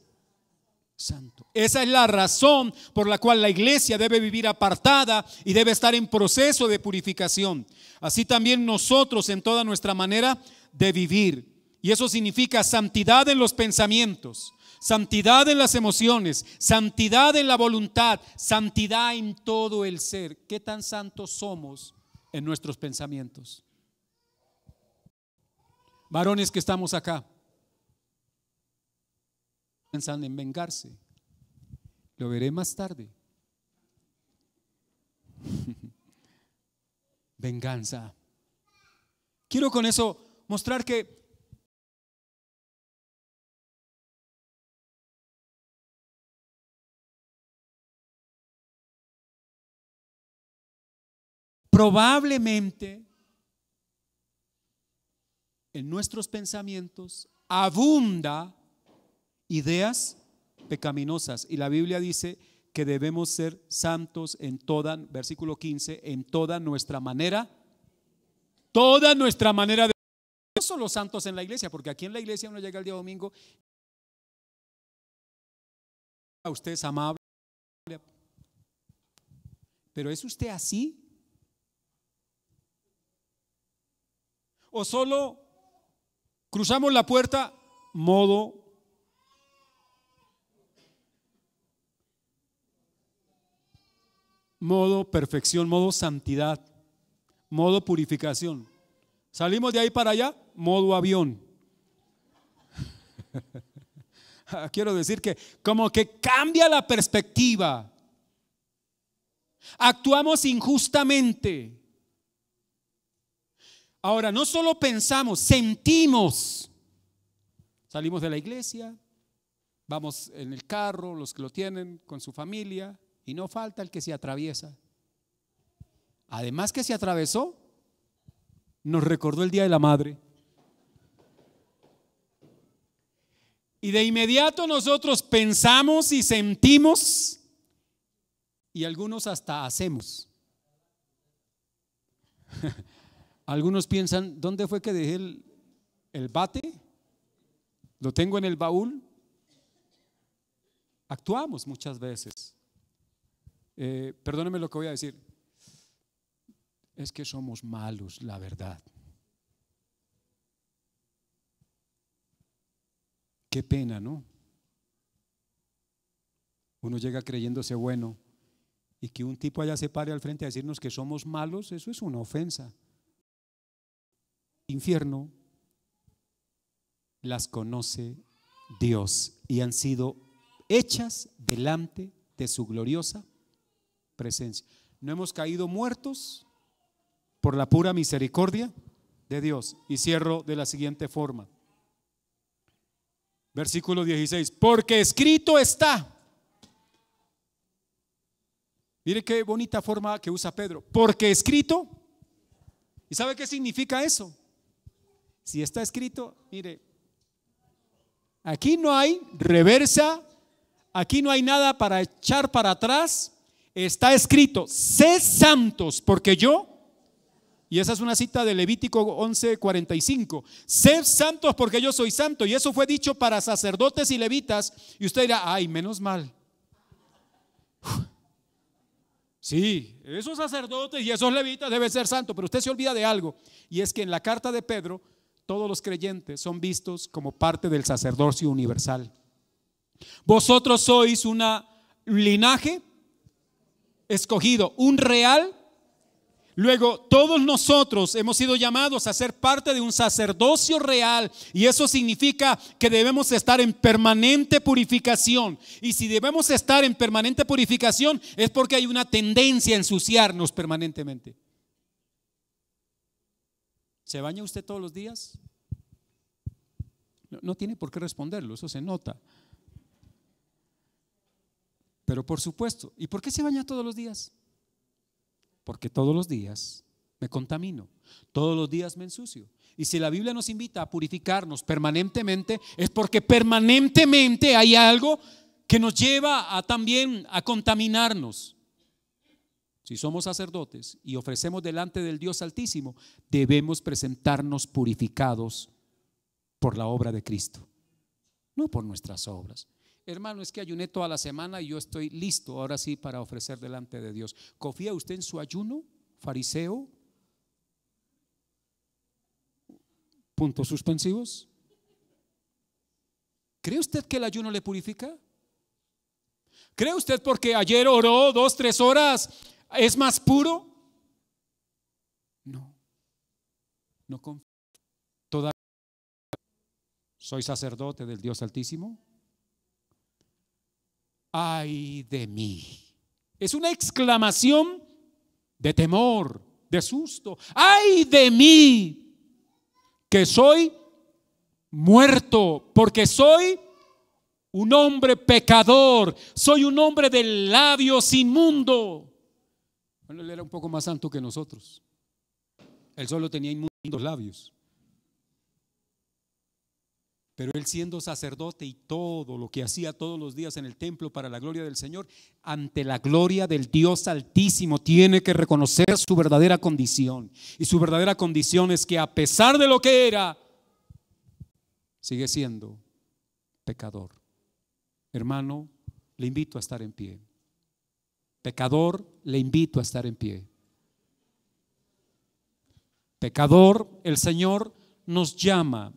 santo. Esa es la razón por la cual la iglesia debe vivir apartada y debe estar en proceso de purificación. Así también nosotros en toda nuestra manera de vivir. Y eso significa santidad en los pensamientos, santidad en las emociones, santidad en la voluntad, santidad en todo el ser. ¿Qué tan santos somos en nuestros pensamientos? Varones que estamos acá, piensan en vengarse. Lo veré más tarde. Venganza. Quiero con eso mostrar que probablemente en nuestros pensamientos abunda ideas pecaminosas, y la Biblia dice que debemos ser santos en toda, versículo 15, en toda nuestra manera de. No son los santos en la iglesia, porque aquí en la iglesia uno llega el día domingo, usted es amable, pero ¿es usted así? ¿O solo cruzamos la puerta modo perfección, modo santidad, modo purificación? Salimos de ahí para allá, modo avión. Quiero decir que como que cambia la perspectiva. Actuamos injustamente. Ahora, no solo pensamos, sentimos. Salimos de la iglesia, vamos en el carro, los que lo tienen, con su familia, y no falta el que se atraviesa. Además que se atravesó, nos recordó el Día de la Madre. Y de inmediato nosotros pensamos y sentimos, y algunos hasta hacemos. Algunos piensan, ¿dónde fue que dejé el bate? ¿Lo tengo en el baúl? Actuamos muchas veces. Perdónenme lo que voy a decir. Es que somos malos, la verdad. Qué pena, ¿no? Uno llega creyéndose bueno, y que un tipo allá se pare al frente a decirnos que somos malos, eso es una ofensa. Infierno las conoce Dios y han sido hechas delante de su gloriosa presencia. No hemos caído muertos por la pura misericordia de Dios. Y cierro de la siguiente forma. Versículo 16. Porque escrito está. Mire qué bonita forma que usa Pedro. Porque escrito. ¿Y sabe qué significa eso? Si está escrito, mire, aquí no hay reversa, aquí no hay nada para echar para atrás. Está escrito: sed santos porque yo, y esa es una cita de Levítico 11:45, sed santos porque yo soy santo. Y eso fue dicho para sacerdotes y levitas. Y usted dirá, ay, menos mal. Sí, esos sacerdotes y esos levitas deben ser santos, pero usted se olvida de algo, y es que en la carta de Pedro todos los creyentes son vistos como parte del sacerdocio universal. Vosotros sois un linaje escogido, un real. Luego todos nosotros hemos sido llamados a ser parte de un sacerdocio real, y eso significa que debemos estar en permanente purificación. Y si debemos estar en permanente purificación es porque hay una tendencia a ensuciarnos permanentemente. ¿Se baña usted todos los días? No tiene por qué responderlo, eso se nota. Pero por supuesto, ¿y por qué se baña todos los días? Porque todos los días me contamino, todos los días me ensucio. Y si la Biblia nos invita a purificarnos permanentemente, es porque permanentemente hay algo que nos lleva también a contaminarnos. Si somos sacerdotes y ofrecemos delante del Dios Altísimo, debemos presentarnos purificados por la obra de Cristo, no por nuestras obras. hermano, es que ayuné toda la semana y yo estoy listo ahora sí para ofrecer delante de Dios. ¿Confía usted en su ayuno, fariseo? Puntos suspensivos. ¿Cree usted que el ayuno le purifica? ¿Cree usted porque ayer oró 2, 3 horas es más puro? No, no confío. Todavía soy sacerdote del Dios Altísimo. Ay de mí. Es una exclamación de temor, de susto. Ay de mí, que soy muerto, porque soy un hombre pecador, soy un hombre de labios inmundo. Bueno, él era un poco más santo que nosotros. Él solo tenía inmundos labios. Pero él, siendo sacerdote y todo lo que hacía todos los días en el templo para la gloria del Señor, ante la gloria del Dios Altísimo, tiene que reconocer su verdadera condición. Y su verdadera condición es que, a pesar de lo que era, sigue siendo pecador. Hermano, le invito a estar en pie. Pecador, le invito a estar en pie. Pecador, el Señor nos llama.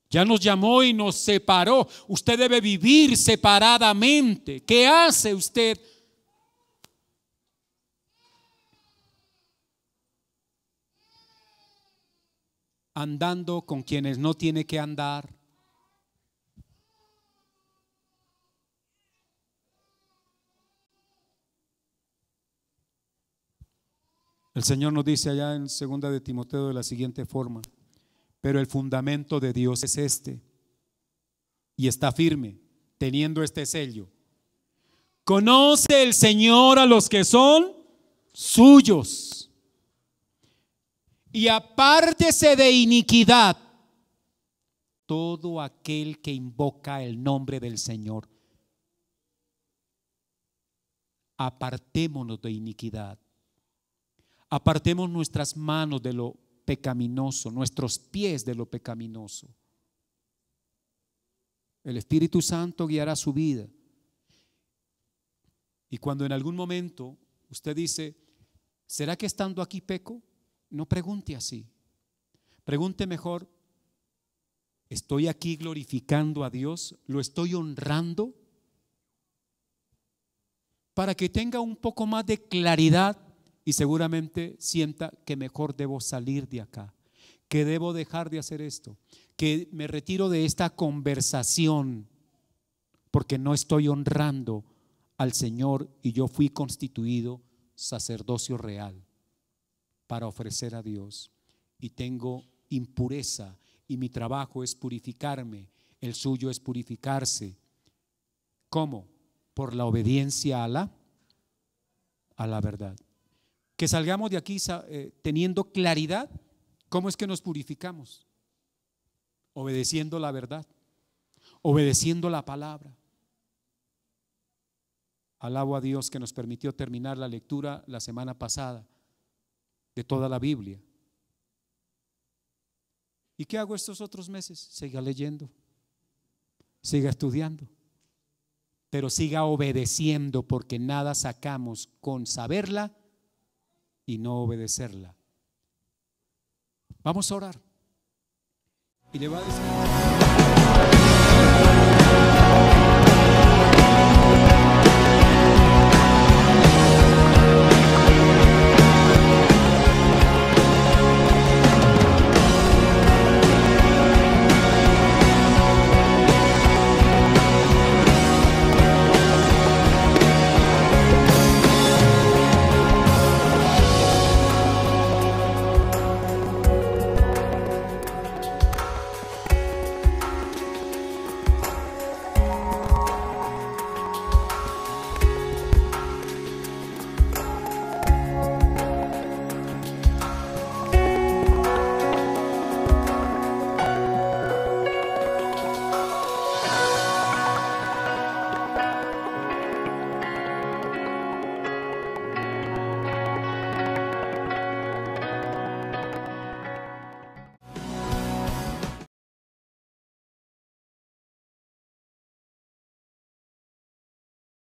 Ya nos llamó y nos separó. Usted debe vivir separadamente. ¿Qué hace usted? Andando con quienes no tiene que andar. El Señor nos dice allá en 2 de Timoteo de la siguiente forma: pero el fundamento de Dios es este, y está firme, teniendo este sello: conoce el Señor a los que son suyos, y apártese de iniquidad todo aquel que invoca el nombre del Señor. Apartémonos de iniquidad. Apartemos nuestras manos de lo pecaminoso, nuestros pies de lo pecaminoso. El Espíritu Santo guiará su vida. Y cuando en algún momento usted dice: ¿será que estando aquí peco? No pregunte así. Pregunte mejor: ¿estoy aquí glorificando a Dios? ¿Lo estoy honrando? Para que tenga un poco más de claridad y seguramente sienta que mejor debo salir de acá, que debo dejar de hacer esto, que me retiro de esta conversación porque no estoy honrando al Señor, y yo fui constituido sacerdocio real para ofrecer a Dios, y tengo impureza y mi trabajo es purificarme, el suyo es purificarse. ¿Cómo? Por la obediencia a la verdad. Que salgamos de aquí teniendo claridad. ¿Cómo es que nos purificamos? Obedeciendo la verdad, obedeciendo la palabra. Alabo a Dios que nos permitió terminar la lectura la semana pasada de toda la Biblia. ¿Y qué hago estos otros meses? Siga leyendo, siga estudiando, pero siga obedeciendo, porque nada sacamos con saberla y no obedecerla. Vamos a orar. Y le va a decir: